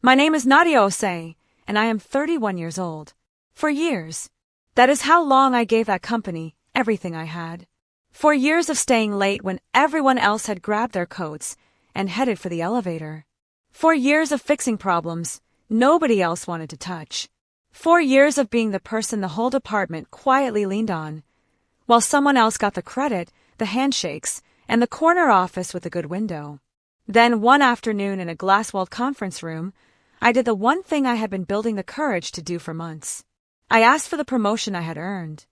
My name is Nadia Osei, and I am 31 years old. For years. That is how long I gave that company everything I had. 4 years of staying late when everyone else had grabbed their coats and headed for the elevator. 4 years of fixing problems nobody else wanted to touch. 4 years of being the person the whole department quietly leaned on, while someone else got the credit, the handshakes, and the corner office with a good window. Then one afternoon in a glass-walled conference room, I did the one thing I had been building the courage to do for months. I asked for the promotion I had earned.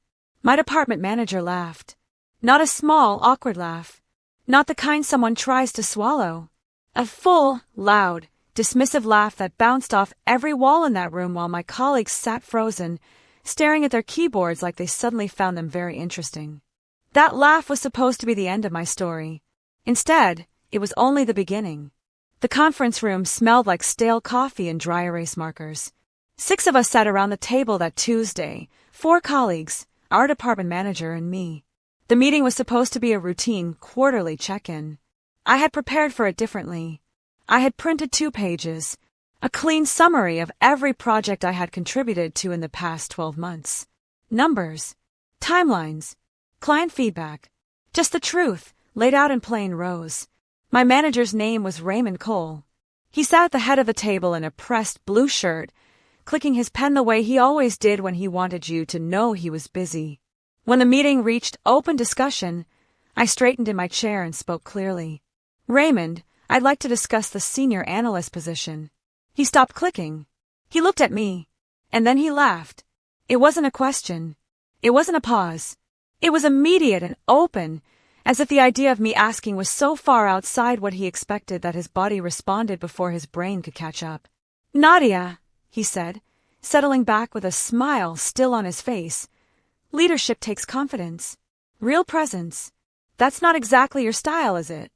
My department manager laughed. Not a small, awkward laugh. Not the kind someone tries to swallow. A full, loud, dismissive laugh that bounced off every wall in that room while my colleagues sat frozen, staring at their keyboards like they suddenly found them very interesting. That laugh was supposed to be the end of my story. Instead, it was only the beginning. The conference room smelled like stale coffee and dry erase markers. 6 of us sat around the table that Tuesday, 4 colleagues, our department manager, and me. The meeting was supposed to be a routine quarterly check-in. I had prepared for it differently. I had printed 2 pages, a clean summary of every project I had contributed to in the past 12 months. Numbers, timelines, client feedback, just the truth, laid out in plain rows. My manager's name was Raymond Cole. He sat at the head of the table in a pressed blue shirt, clicking his pen the way he always did when he wanted you to know he was busy. When the meeting reached open discussion, I straightened in my chair and spoke clearly. Raymond, I'd like to discuss the senior analyst position. He stopped clicking. He looked at me, and then he laughed. It wasn't a question. It wasn't a pause. It was immediate and open, as if the idea of me asking was so far outside what he expected that his body responded before his brain could catch up. Nadia, he said, settling back with a smile still on his face. Leadership takes confidence. Real presence. That's not exactly your style, is it?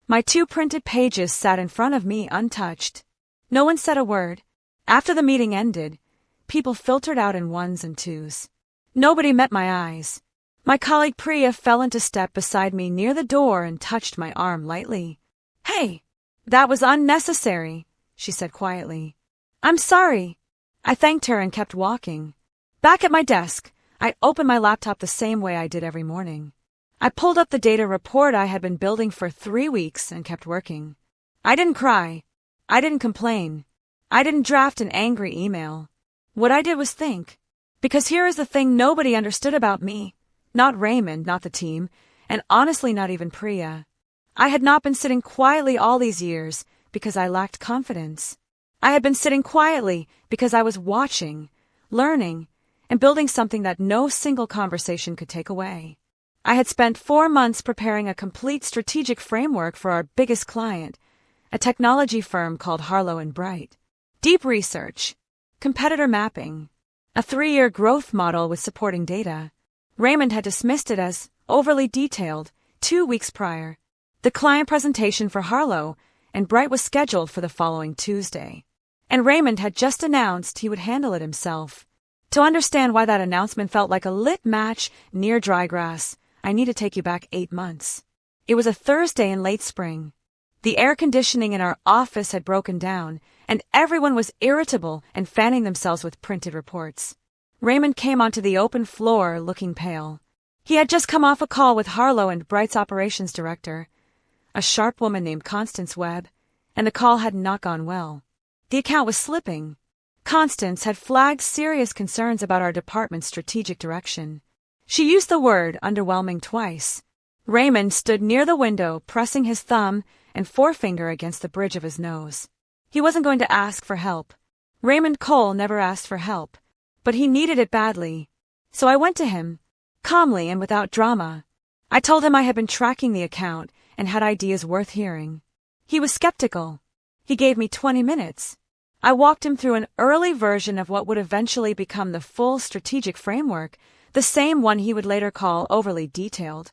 My 2 printed pages sat in front of me untouched. No one said a word. After the meeting ended, people filtered out in 1s and 2s. Nobody met my eyes. My colleague Priya fell into step beside me near the door and touched my arm lightly. Hey, that was unnecessary, she said quietly. I'm sorry. I thanked her and kept walking. Back at my desk, I opened my laptop the same way I did every morning. I pulled up the data report I had been building for 3 weeks and kept working. I didn't cry. I didn't complain. I didn't draft an angry email. What I did was think. Because here is the thing nobody understood about me. Not Raymond, not the team, and honestly not even Priya. I had not been sitting quietly all these years because I lacked confidence. I had been sitting quietly because I was watching, learning, and building something that no single conversation could take away. I had spent 4 months preparing a complete strategic framework for our biggest client, a technology firm called Harlow & Bright. Deep research, competitor mapping, a 3-year growth model with supporting data. Raymond had dismissed it as overly detailed 2 weeks prior. The client presentation for Harlow & Bright was scheduled for the following Tuesday, and Raymond had just announced he would handle it himself. To understand why that announcement felt like a lit match near dry grass, I need to take you back 8 months. It was a Thursday in late spring. The air conditioning in our office had broken down, and everyone was irritable and fanning themselves with printed reports. Raymond came onto the open floor looking pale. He had just come off a call with Harlow & Bright's operations director, a sharp woman named Constance Webb, and the call had not gone well. The account was slipping. Constance had flagged serious concerns about our department's strategic direction. She used the word underwhelming twice. Raymond stood near the window, pressing his thumb and forefinger against the bridge of his nose. He wasn't going to ask for help. Raymond Cole never asked for help, but he needed it badly. So I went to him, calmly and without drama. I told him I had been tracking the account and had ideas worth hearing. He was skeptical. He gave me 20 minutes. I walked him through an early version of what would eventually become the full strategic framework, the same one he would later call overly detailed.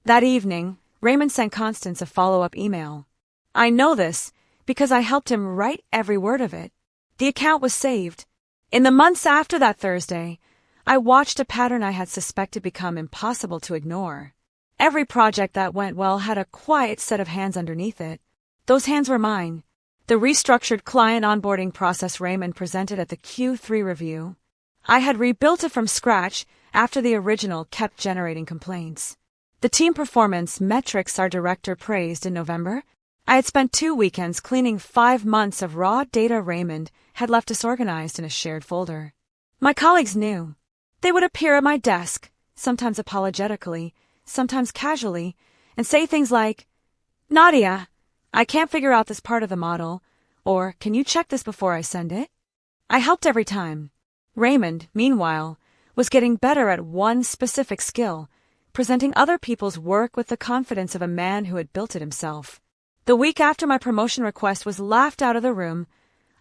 That evening, Raymond sent Constance a follow-up email. I know this because I helped him write every word of it. The account was saved. In the months after that Thursday, I watched a pattern I had suspected become impossible to ignore. Every project that went well had a quiet set of hands underneath it. Those hands were mine. The restructured client onboarding process Raymond presented at the Q3 review. I had rebuilt it from scratch after the original kept generating complaints. The team performance metrics our director praised in November. I had spent 2 weekends cleaning 5 months of raw data Raymond had left disorganized in a shared folder. My colleagues knew. They would appear at my desk, sometimes apologetically, sometimes casually, and say things like, "Nadia, I can't figure out this part of the model," or "Can you check this before I send it?" I helped every time. Raymond, meanwhile, was getting better at one specific skill, presenting other people's work with the confidence of a man who had built it himself. The week after my promotion request was laughed out of the room,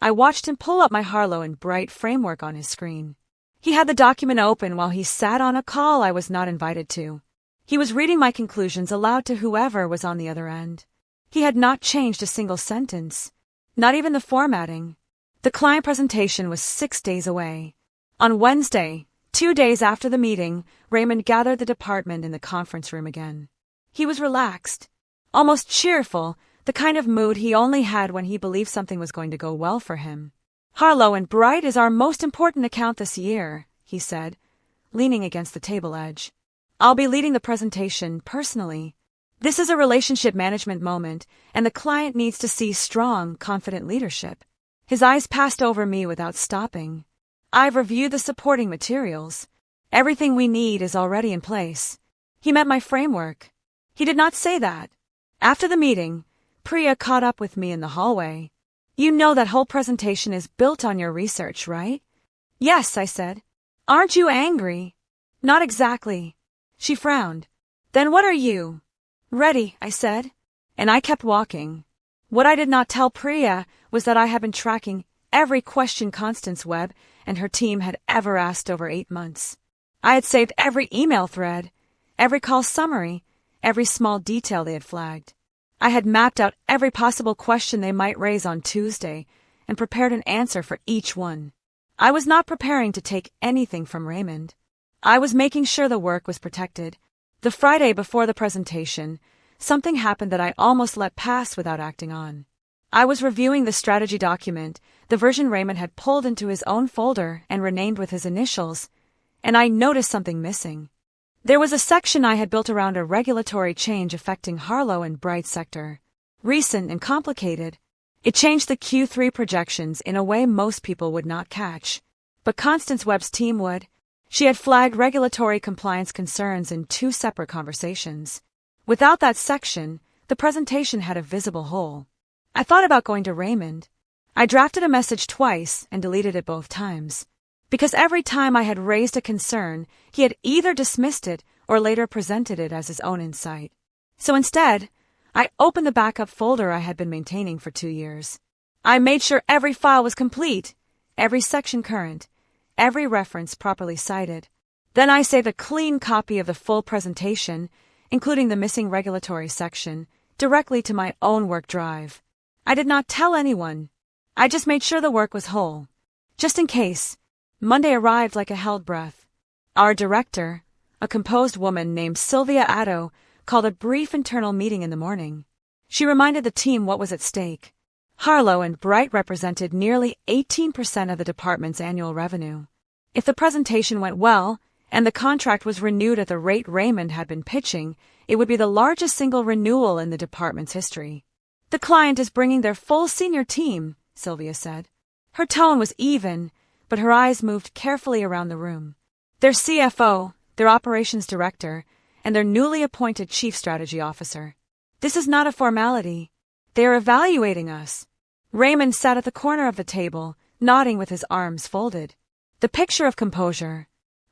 I watched him pull up my Harlow and Bright framework on his screen. He had the document open while he sat on a call I was not invited to. He was reading my conclusions aloud to whoever was on the other end. He had not changed a single sentence, not even the formatting. The client presentation was 6 days away. On Wednesday, 2 days after the meeting, Raymond gathered the department in the conference room again. He was relaxed, almost cheerful, the kind of mood he only had when he believed something was going to go well for him. "Harlow and Bright is our most important account this year," he said, leaning against the table edge. "I'll be leading the presentation personally. This is a relationship management moment, and the client needs to see strong, confident leadership." His eyes passed over me without stopping. "I've reviewed the supporting materials. Everything we need is already in place." He meant my framework. He did not say that. After the meeting, Priya caught up with me in the hallway. "You know that whole presentation is built on your research, right?" "Yes," I said. "Aren't you angry?" "Not exactly." She frowned. "Then what are you?" "Ready," I said, and I kept walking. What I did not tell Priya was that I had been tracking every question Constance Webb and her team had ever asked over 8 months. I had saved every email thread, every call summary, every small detail they had flagged. I had mapped out every possible question they might raise on Tuesday and prepared an answer for each one. I was not preparing to take anything from Raymond. I was making sure the work was protected. The Friday before the presentation, something happened that I almost let pass without acting on. I was reviewing the strategy document, the version Raymond had pulled into his own folder and renamed with his initials, and I noticed something missing. There was a section I had built around a regulatory change affecting Harlow and Bright sector. Recent and complicated. It changed the Q3 projections in a way most people would not catch. But Constance Webb's team would. She had flagged regulatory compliance concerns in 2 separate conversations. Without that section, the presentation had a visible hole. I thought about going to Raymond. I drafted a message twice and deleted it both times. Because every time I had raised a concern, he had either dismissed it or later presented it as his own insight. So instead, I opened the backup folder I had been maintaining for 2 years. I made sure every file was complete, every section current, every reference properly cited. Then I saved a clean copy of the full presentation, including the missing regulatory section, directly to my own work drive. I did not tell anyone. I just made sure the work was whole. Just in case. Monday arrived like a held breath. Our director, a composed woman named Sylvia Addo, called a brief internal meeting in the morning. She reminded the team what was at stake. Harlow and Bright represented nearly 18% of the department's annual revenue. If the presentation went well, and the contract was renewed at the rate Raymond had been pitching, it would be the largest single renewal in the department's history. "The client is bringing their full senior team," Sylvia said. Her tone was even, but her eyes moved carefully around the room. Their CFO, their operations director, and their newly appointed chief strategy officer. "This is not a formality. They are evaluating us." Raymond sat at the corner of the table, nodding with his arms folded. The picture of composure.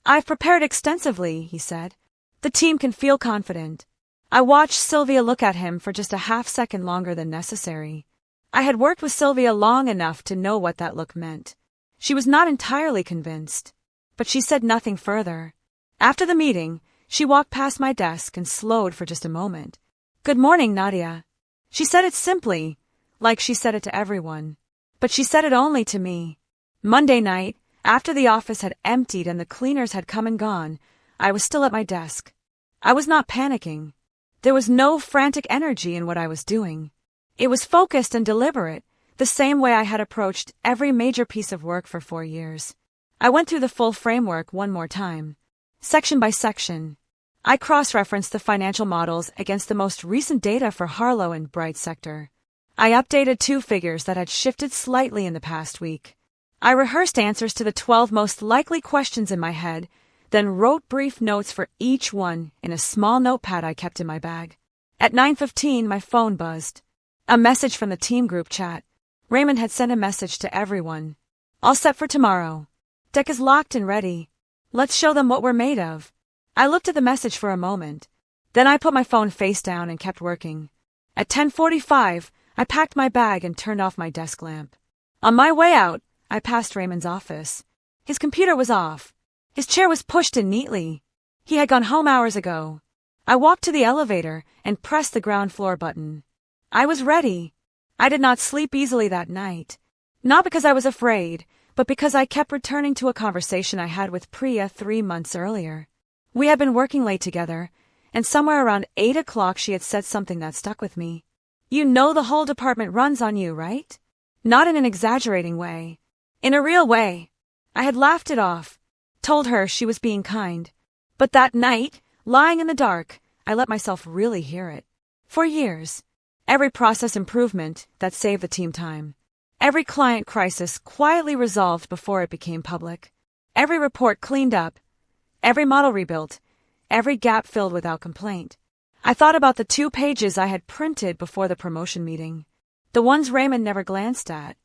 "I've prepared extensively," he said. "The team can feel confident." I watched Sylvia look at him for just a half-second longer than necessary. I had worked with Sylvia long enough to know what that look meant. She was not entirely convinced, but she said nothing further. After the meeting, she walked past my desk and slowed for just a moment. "Good morning, Nadia." She said it simply, like she said it to everyone. But she said it only to me. Monday night, after the office had emptied and the cleaners had come and gone, I was still at my desk. I was not panicking. There was no frantic energy in what I was doing. It was focused and deliberate, the same way I had approached every major piece of work for 4 years. I went through the full framework one more time, section by section. I cross-referenced the financial models against the most recent data for Harlow and Bright sector. I updated 2 figures that had shifted slightly in the past week. I rehearsed answers to the 12 most likely questions in my head, then wrote brief notes for each one in a small notepad I kept in my bag. At 9:15, my phone buzzed. A message from the team group chat. Raymond had sent a message to everyone. All set for tomorrow. Deck is locked and ready. Let's show them what we're made of. I looked at the message for a moment. Then I put my phone face down and kept working. At 10:45, I packed my bag and turned off my desk lamp. On my way out, I passed Raymond's office. His computer was off. His chair was pushed in neatly. He had gone home hours ago. I walked to the elevator and pressed the ground floor button. I was ready. I did not sleep easily that night. Not because I was afraid, but because I kept returning to a conversation I had with Priya 3 months earlier. We had been working late together, and somewhere around 8 o'clock she had said something that stuck with me. You know the whole department runs on you, right? Not in an exaggerating way. In a real way. I had laughed it off, told her she was being kind. But that night, lying in the dark, I let myself really hear it. For years. Every process improvement that saved the team time. Every client crisis quietly resolved before it became public. Every report cleaned up. Every model rebuilt. Every gap filled without complaint. I thought about the 2 pages I had printed before the promotion meeting. The ones Raymond never glanced at.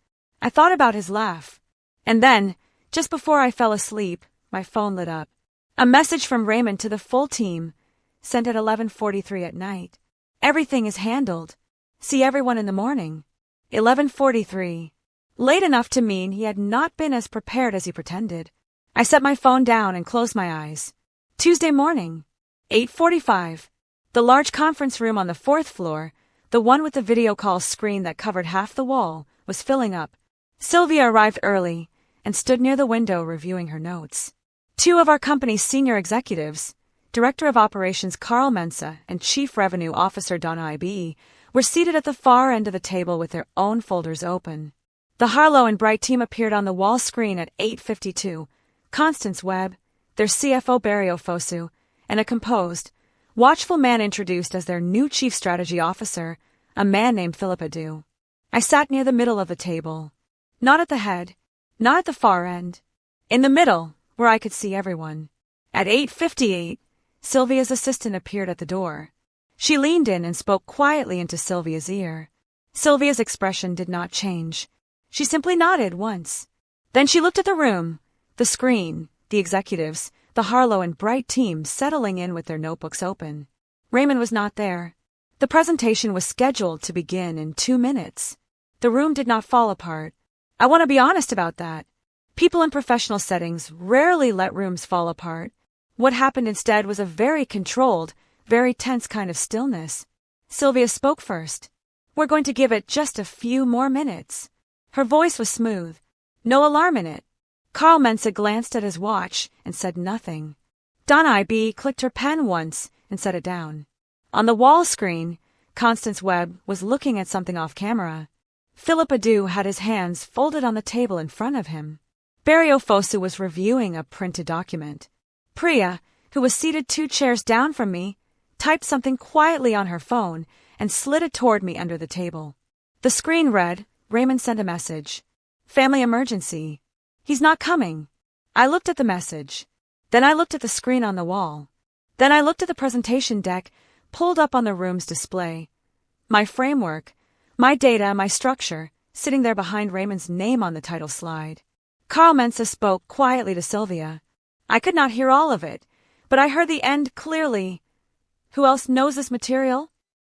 I thought about his laugh. And then, just before I fell asleep, my phone lit up. A message from Raymond to the full team, sent at 11:43 at night. Everything is handled. See everyone in the morning. 11:43. Late enough to mean he had not been as prepared as he pretended. I set my phone down and closed my eyes. Tuesday morning. 8:45. The large conference room on the 4th floor, the one with the video call screen that covered half the wall, was filling up. Sylvia arrived early and stood near the window reviewing her notes. 2 of our company's senior executives, Director of Operations Carl Mensa and Chief Revenue Officer Donna Ibe, were seated at the far end of the table with their own folders open. The Harlow and Bright team appeared on the wall screen at 8:52. Constance Webb, their CFO Barry Ofosu, and a composed, watchful man introduced as their new Chief Strategy Officer, a man named Philip Adu. I sat near the middle of the table. Not at the head, not at the far end. In the middle, where I could see everyone. At 8:58, Sylvia's assistant appeared at the door. She leaned in and spoke quietly into Sylvia's ear. Sylvia's expression did not change. She simply nodded once. Then she looked at the room, the screen, the executives, the Harlow and Bright team settling in with their notebooks open. Raymond was not there. The presentation was scheduled to begin in 2 minutes. The room did not fall apart. I want to be honest about that. People in professional settings rarely let rooms fall apart. What happened instead was a very controlled, very tense kind of stillness. Sylvia spoke first. We're going to give it just a few more minutes. Her voice was smooth. No alarm in it. Carl Mensa glanced at his watch and said nothing. Donna Ibe clicked her pen once and set it down. On the wall screen, Constance Webb was looking at something off camera. Philip Adu had his hands folded on the table in front of him. Barry Ofosu was reviewing a printed document. Priya, who was seated 2 chairs down from me, typed something quietly on her phone and slid it toward me under the table. The screen read, Raymond sent a message. Family emergency. He's not coming. I looked at the message. Then I looked at the screen on the wall. Then I looked at the presentation deck pulled up on the room's display. My framework, my data, my structure, sitting there behind Raymond's name on the title slide. Carl Mensa spoke quietly to Sylvia. I could not hear all of it, but I heard the end clearly. Who else knows this material?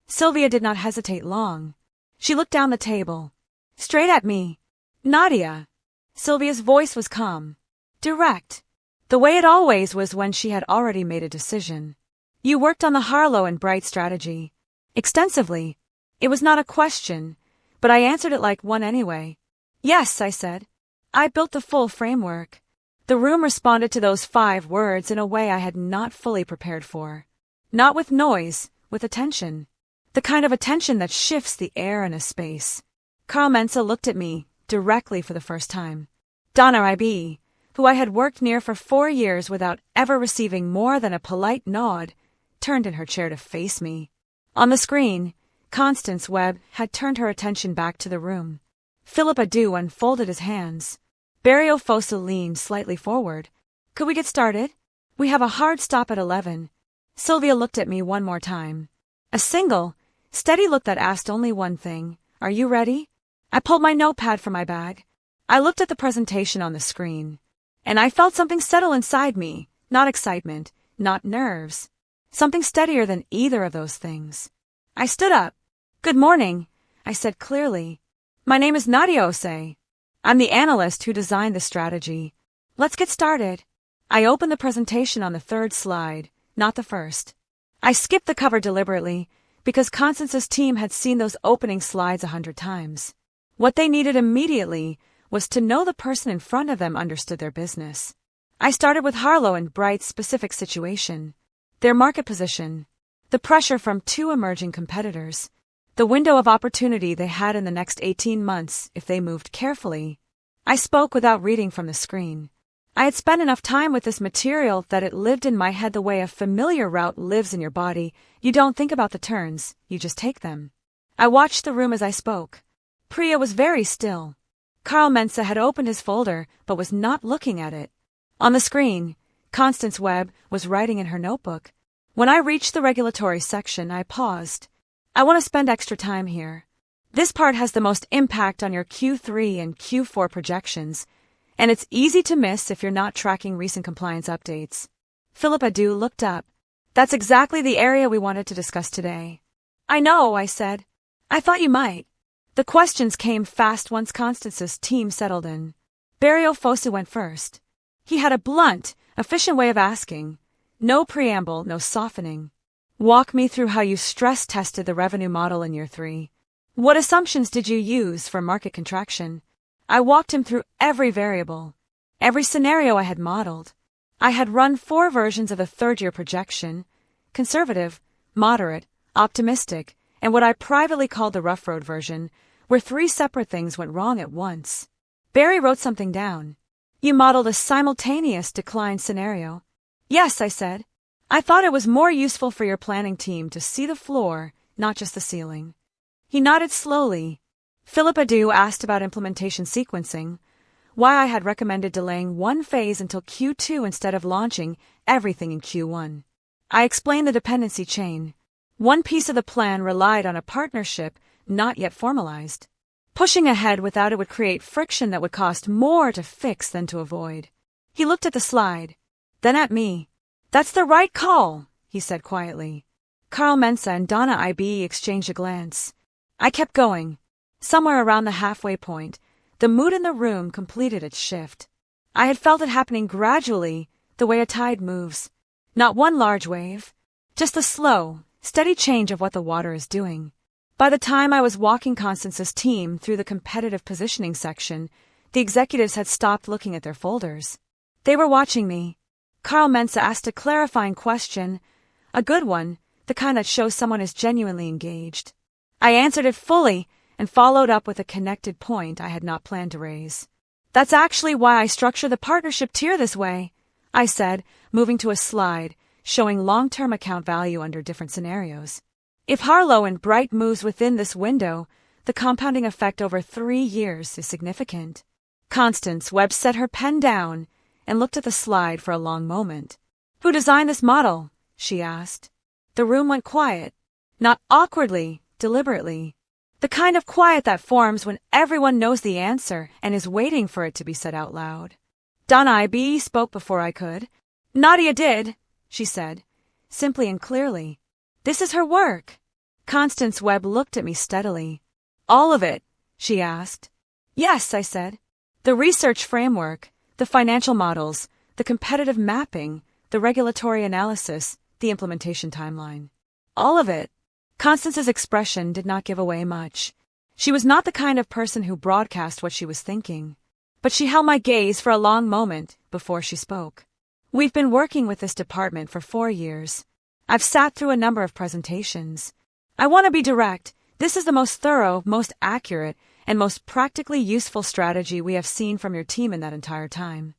Sylvia did not hesitate long. She looked down the table. Straight at me. Nadia. Sylvia's voice was calm. Direct. The way it always was when she had already made a decision. You worked on the Harlow and Bright strategy. Extensively. It was not a question, but I answered it like one anyway. Yes, I said. I built the full framework. The room responded to those 5 words in a way I had not fully prepared for. Not with noise, with attention. The kind of attention that shifts the air in a space. Carl Mensa looked at me, directly for the first time. Donna IB, who I had worked near for 4 years without ever receiving more than a polite nod, turned in her chair to face me. On the screen, Constance Webb had turned her attention back to the room. Philip Adu unfolded his hands. Barrio Fossa leaned slightly forward. Could we get started? We have a hard stop at 11. Sylvia looked at me one more time. A single, steady look that asked only one thing. Are you ready? I pulled my notepad from my bag. I looked at the presentation on the screen. And I felt something settle inside me. Not excitement, not nerves. Something steadier than either of those things. I stood up. Good morning, I said clearly. My name is Nadia Osei. I'm the analyst who designed the strategy. Let's get started. I opened the presentation on the 3rd slide, not the 1st. I skipped the cover deliberately because Constance's team had seen those opening slides 100 times. What they needed immediately was to know the person in front of them understood their business. I started with Harlow and Bright's specific situation, their market position, the pressure from 2 emerging competitors, the window of opportunity they had in the next 18 months if they moved carefully. I spoke without reading from the screen. I had spent enough time with this material that it lived in my head the way a familiar route lives in your body. You don't think about the turns, you just take them. I watched the room as I spoke. Priya was very still. Carl Mensa had opened his folder but was not looking at it. On the screen, Constance Webb was writing in her notebook. When I reached the regulatory section, I paused. I want to spend extra time here. This part has the most impact on your Q3 and Q4 projections, and it's easy to miss if you're not tracking recent compliance updates. Philip Adu looked up. That's exactly the area we wanted to discuss today. I know, I said. I thought you might. The questions came fast once Constance's team settled in. Barrio Fossa went first. He had a blunt, efficient way of asking. No preamble, no softening. Walk me through how you stress-tested the revenue model in year 3. What assumptions did you use for market contraction? I walked him through every variable, every scenario I had modeled. I had run 4 versions of the 3rd-year projection, conservative, moderate, optimistic, and what I privately called the rough road version, where 3 separate things went wrong at once. Barry wrote something down. You modeled a simultaneous decline scenario. Yes, I said. I thought it was more useful for your planning team to see the floor, not just the ceiling. He nodded slowly. Philip Adu asked about implementation sequencing, why I had recommended delaying 1 phase until Q2 instead of launching everything in Q1. I explained the dependency chain. One piece of the plan relied on a partnership not yet formalized. Pushing ahead without it would create friction that would cost more to fix than to avoid. He looked at the slide, then at me. That's the right call, he said quietly. Carl Mensa and Donna IB exchanged a glance. I kept going. Somewhere around the halfway point, the mood in the room completed its shift. I had felt it happening gradually, the way a tide moves. Not one large wave, just the slow, steady change of what the water is doing. By the time I was walking Constance's team through the competitive positioning section, the executives had stopped looking at their folders. They were watching me. Carl Mensa asked a clarifying question, a good one, the kind that shows someone is genuinely engaged. I answered it fully and followed up with a connected point I had not planned to raise. That's actually why I structure the partnership tier this way, I said, moving to a slide, showing long-term account value under different scenarios. If Harlow and Bright moves within this window, the compounding effect over 3 years is significant. Constance Webb set her pen down and looked at the slide for a long moment. Who designed this model? She asked. The room went quiet. Not awkwardly, deliberately. The kind of quiet that forms when everyone knows the answer and is waiting for it to be said out loud. Donna IB spoke before I could. Nadia did, she said, simply and clearly. This is her work. Constance Webb looked at me steadily. All of it? She asked. Yes, I said. The research framework, the financial models, the competitive mapping, the regulatory analysis, the implementation timeline. All of it. Constance's expression did not give away much. She was not the kind of person who broadcast what she was thinking. But she held my gaze for a long moment before she spoke. We've been working with this department for 4 years. I've sat through a number of presentations. I want to be direct. This is the most thorough, most accurate, and most practically useful strategy we have seen from your team in that entire time."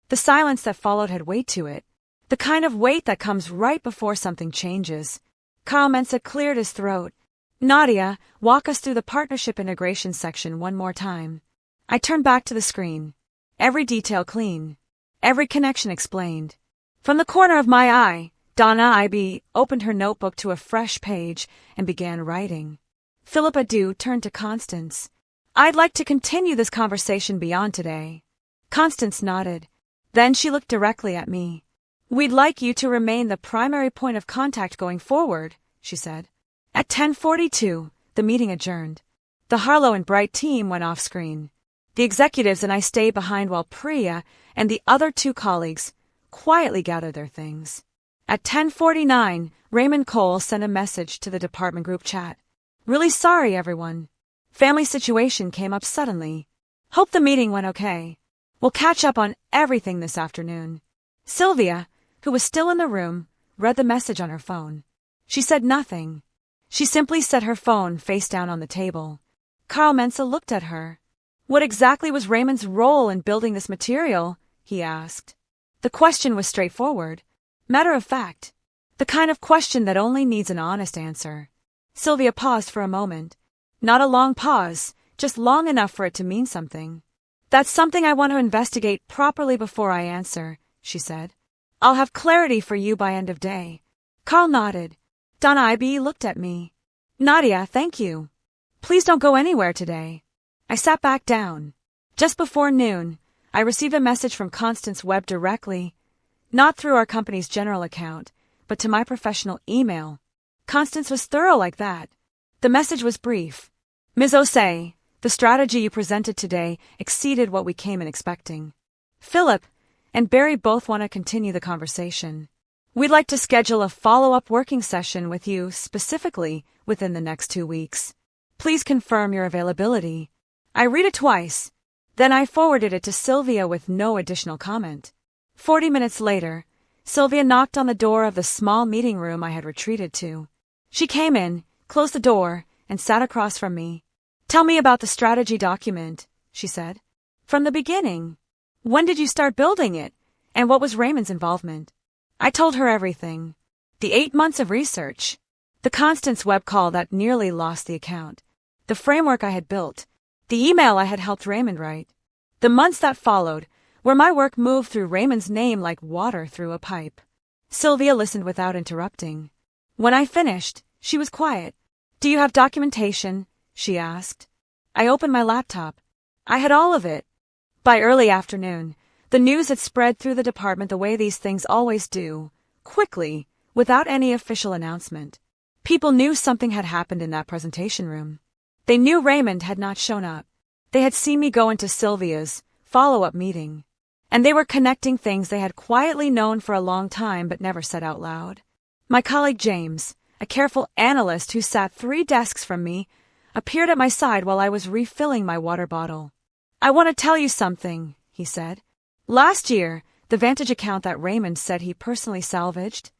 The silence that followed had weight to it, the kind of weight that comes right before something changes. Carl Mensa cleared his throat. "Nadia, walk us through the partnership integration section one more time." I turned back to the screen. Every detail clean. Every connection explained. From the corner of my eye, Donna IB opened her notebook to a fresh page and began writing. Philip Adu turned to Constance. "I'd like to continue this conversation beyond today." Constance nodded. Then she looked directly at me. "We'd like you to remain the primary point of contact going forward," she said. At 10:42, the meeting adjourned. The Harlow and Bright team went off screen. The executives and I stayed behind while Priya and the other 2 colleagues quietly gathered their things. At 10:49, Raymond Cole sent a message to the department group chat. "Really sorry, everyone. Family situation came up suddenly. Hope the meeting went okay. We'll catch up on everything this afternoon." Sylvia, who was still in the room, read the message on her phone. She said nothing. She simply set her phone face down on the table. Carl Mensa looked at her. "What exactly was Raymond's role in building this material?" he asked. The question was straightforward, matter of fact, the kind of question that only needs an honest answer. Sylvia paused for a moment. Not a long pause, just long enough for it to mean something. "That's something I want to investigate properly before I answer," she said. "I'll have clarity for you by end of day." Carl nodded. Donna IB looked at me. "Nadia, thank you. Please don't go anywhere today." I sat back down. Just before noon, I received a message from Constance Webb directly, not through our company's general account, but to my professional email. Constance was thorough like that. The message was brief. "Ms. Osei, the strategy you presented today exceeded what we came in expecting. Philip and Barry both want to continue the conversation. We'd like to schedule a follow-up working session with you specifically within the next 2 weeks. Please confirm your availability." I read it twice. Then I forwarded it to Sylvia with no additional comment. 40 minutes later, Sylvia knocked on the door of the small meeting room I had retreated to. She came in, closed the door, and sat across from me. "Tell me about the strategy document," she said. "From the beginning. When did you start building it, and what was Raymond's involvement?" I told her everything. The 8 months of research. The Constance Webb call that nearly lost the account. The framework I had built. The email I had helped Raymond write. The months that followed, where my work moved through Raymond's name like water through a pipe. Sylvia listened without interrupting. When I finished, she was quiet. "Do you have documentation?" she asked. I opened my laptop. I had all of it. By early afternoon, the news had spread through the department the way these things always do, quickly, without any official announcement. People knew something had happened in that presentation room. They knew Raymond had not shown up. They had seen me go into Sylvia's follow-up meeting. And they were connecting things they had quietly known for a long time but never said out loud. My colleague James, a careful analyst who sat 3 desks from me, appeared at my side while I was refilling my water bottle. "I want to tell you something," he said. "Last year, the Vantage account that Raymond said he personally salvaged,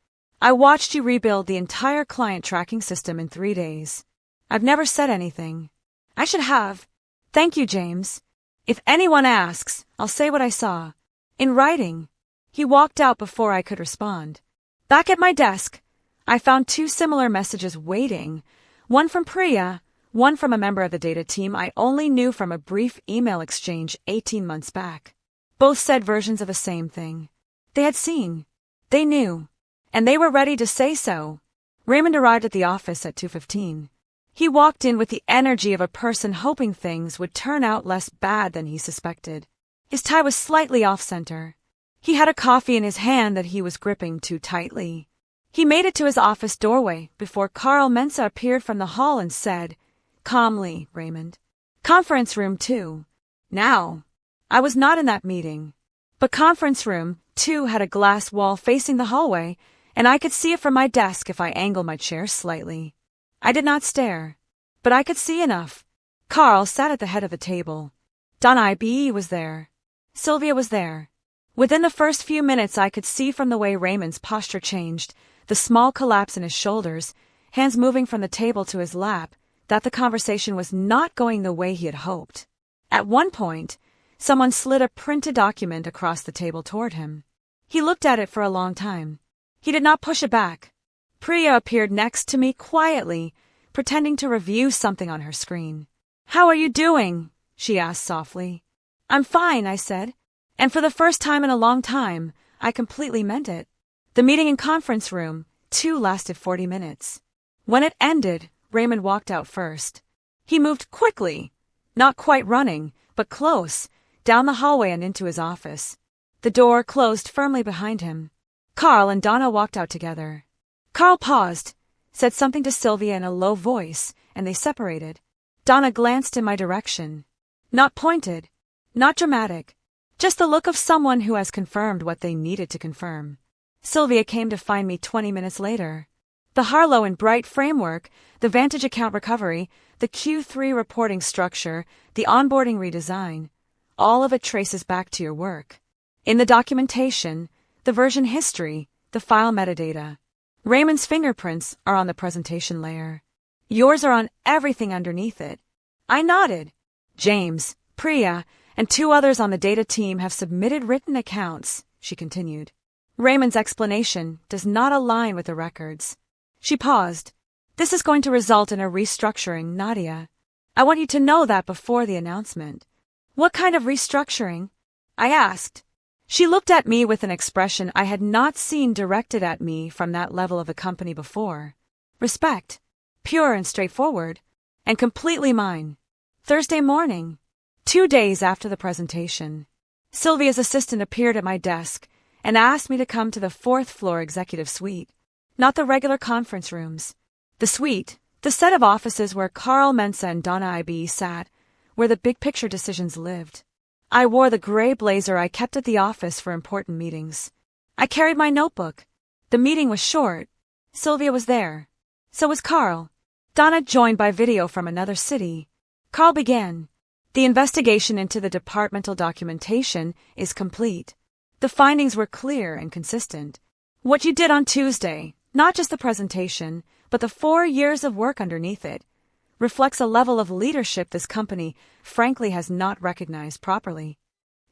I watched you rebuild the entire client tracking system in 3 days. I've never said anything. I should have. Thank you, James. If anyone asks, I'll say what I saw. In writing." He walked out before I could respond. Back at my desk, I found 2 similar messages waiting, one from Priya, one from a member of the data team I only knew from a brief email exchange 18 months back. Both said versions of the same thing. They had seen. They knew. And they were ready to say so. Raymond arrived at the office at 2:15. He walked in with the energy of a person hoping things would turn out less bad than he suspected. His tie was slightly off-center. He had a coffee in his hand that he was gripping too tightly. He made it to his office doorway before Carl Mensa appeared from the hall and said, calmly, "Raymond. Conference room 2. Now." I was not in that meeting. But conference room 2 had a glass wall facing the hallway, and I could see it from my desk if I angled my chair slightly. I did not stare, but I could see enough. Carl sat at the head of the table. Donna IB was there. Sylvia was there. Within the first few minutes I could see from the way Raymond's posture changed, the small collapse in his shoulders, hands moving from the table to his lap, that the conversation was not going the way he had hoped. At one point, someone slid a printed document across the table toward him. He looked at it for a long time. He did not push it back. Priya appeared next to me quietly, pretending to review something on her screen. "How are you doing?" she asked softly. "I'm fine," I said. And for the first time in a long time, I completely meant it. The meeting in conference room 2 lasted 40 minutes. When it ended, Raymond walked out first. He moved quickly, not quite running, but close, down the hallway and into his office. The door closed firmly behind him. Carl and Donna walked out together. Carl paused, said something to Sylvia in a low voice, and they separated. Donna glanced in my direction. Not pointed, not dramatic, just the look of someone who has confirmed what they needed to confirm. Sylvia came to find me 20 minutes later. The Harlow and Bright framework, the Vantage account recovery, the Q3 reporting structure, the onboarding redesign, all of it traces back to your work. In the documentation, the version history, the file metadata. Raymond's fingerprints are on the presentation layer. Yours are on everything underneath it. I nodded. James, Priya, and 2 others on the data team have submitted written accounts, she continued. Raymond's explanation does not align with the records. She paused. This is going to result in a restructuring, Nadia. I want you to know that before the announcement. What kind of restructuring? I asked. She looked at me with an expression I had not seen directed at me from that level of the company before. Respect. Pure and straightforward. And completely mine. Thursday morning, 2 days after the presentation, Sylvia's assistant appeared at my desk and asked me to come to the 4th floor executive suite. Not the regular conference rooms. The suite, the set of offices where Carl Mensa and Donna IB sat, where the big picture decisions lived. I wore the gray blazer I kept at the office for important meetings. I carried my notebook. The meeting was short. Sylvia was there. So was Carl. Donna joined by video from another city. Carl began. The investigation into the departmental documentation is complete. The findings were clear and consistent. What you did on Tuesday, not just the presentation, but the 4 years of work underneath it, reflects a level of leadership this company frankly has not recognized properly.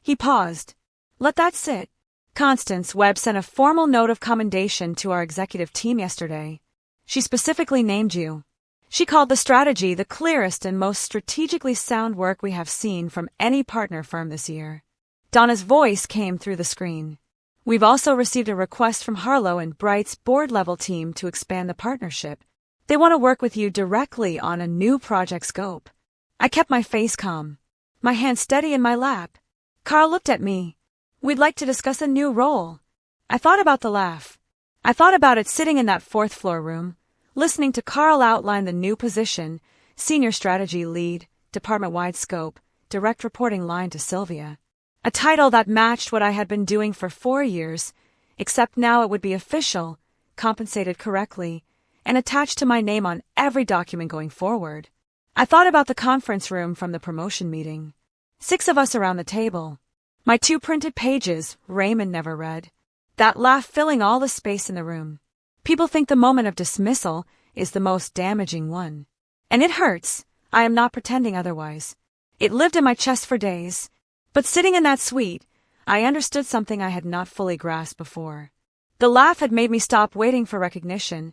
He paused. Let that sit. Constance Webb sent a formal note of commendation to our executive team yesterday. She specifically named you. She called the strategy the clearest and most strategically sound work we have seen from any partner firm this year. Donna's voice came through the screen. We've also received a request from Harlow and Bright's board-level team to expand the partnership. They want to work with you directly on a new project scope. I kept my face calm, my hand steady in my lap. Carl looked at me. We'd like to discuss a new role. I thought about the laugh. I thought about it sitting in that 4th floor room, listening to Carl outline the new position, senior strategy lead, department-wide scope, direct reporting line to Sylvia. A title that matched what I had been doing for 4 years, except now it would be official, compensated correctly, and attached to my name on every document going forward. I thought about the conference room from the promotion meeting. 6 of us around the table. My 2 printed pages Raymond never read. That laugh filling all the space in the room. People think the moment of dismissal is the most damaging one. And it hurts. I am not pretending otherwise. It lived in my chest for days. But sitting in that suite, I understood something I had not fully grasped before. The laugh had made me stop waiting for recognition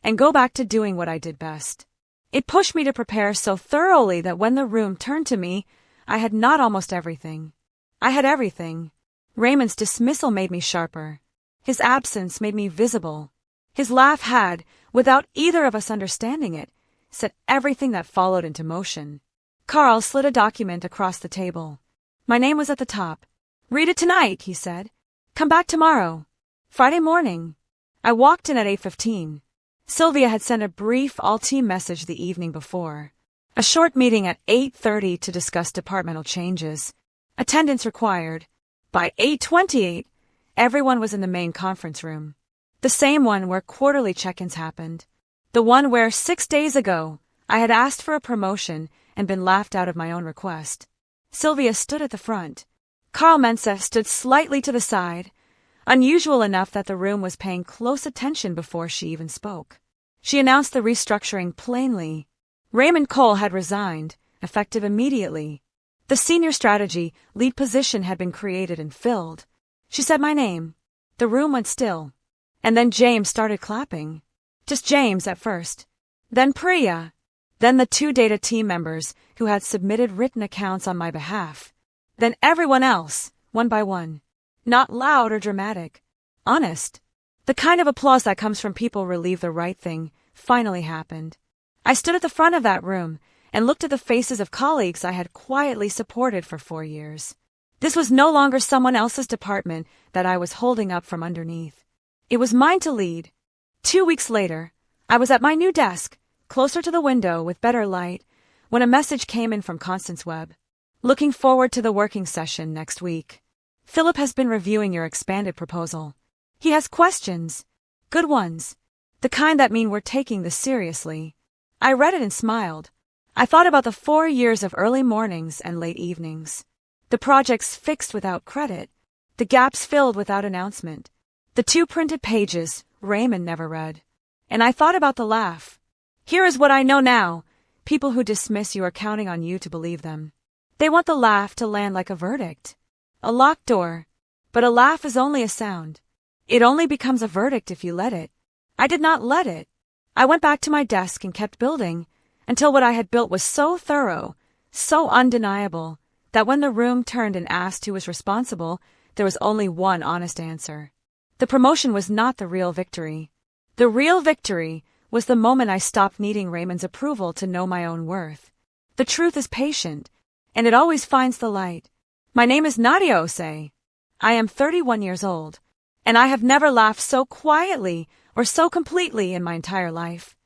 and go back to doing what I did best. It pushed me to prepare so thoroughly that when the room turned to me, I had not almost everything. I had everything. Raymond's dismissal made me sharper. His absence made me visible. His laugh had, without either of us understanding it, set everything that followed into motion. Carl slid a document across the table. My name was at the top. Read it tonight, he said. Come back tomorrow. Friday morning. I walked in at 8:15. Sylvia had sent a brief all-team message the evening before. A short meeting at 8:30 to discuss departmental changes. Attendance required. By 8:28, everyone was in the main conference room. The same one where quarterly check-ins happened. The one where 6 days ago I had asked for a promotion and been laughed out of my own request. Sylvia stood at the front. Carl Mensa stood slightly to the side, unusual enough that the room was paying close attention before she even spoke. She announced the restructuring plainly. Raymond Cole had resigned, effective immediately. The senior strategy lead position had been created and filled. She said my name. The room went still. And then James started clapping. Just James at first. Then Priya. Then the 2 data team members who had submitted written accounts on my behalf. Then everyone else, one by one. Not loud or dramatic. Honest. The kind of applause that comes from people relieve the right thing finally happened. I stood at the front of that room and looked at the faces of colleagues I had quietly supported for 4 years. This was no longer someone else's department that I was holding up from underneath. It was mine to lead. 2 weeks later, I was at my new desk, closer to the window with better light, when a message came in from Constance Webb. Looking forward to the working session next week. Philip has been reviewing your expanded proposal. He has questions. Good ones. The kind that mean we're taking this seriously. I read it and smiled. I thought about the 4 years of early mornings and late evenings. The projects fixed without credit. The gaps filled without announcement. The 2 printed pages Raymond never read. And I thought about the laugh. Here is what I know now. People who dismiss you are counting on you to believe them. They want the laugh to land like a verdict. A locked door. But a laugh is only a sound. It only becomes a verdict if you let it. I did not let it. I went back to my desk and kept building, until what I had built was so thorough, so undeniable, that when the room turned and asked who was responsible, there was only one honest answer. The promotion was not the real victory. The real victory was the moment I stopped needing Raymond's approval to know my own worth. The truth is patient, and it always finds the light. My name is Nadia Osei. I am 31 years old, and I have never laughed so quietly or so completely in my entire life.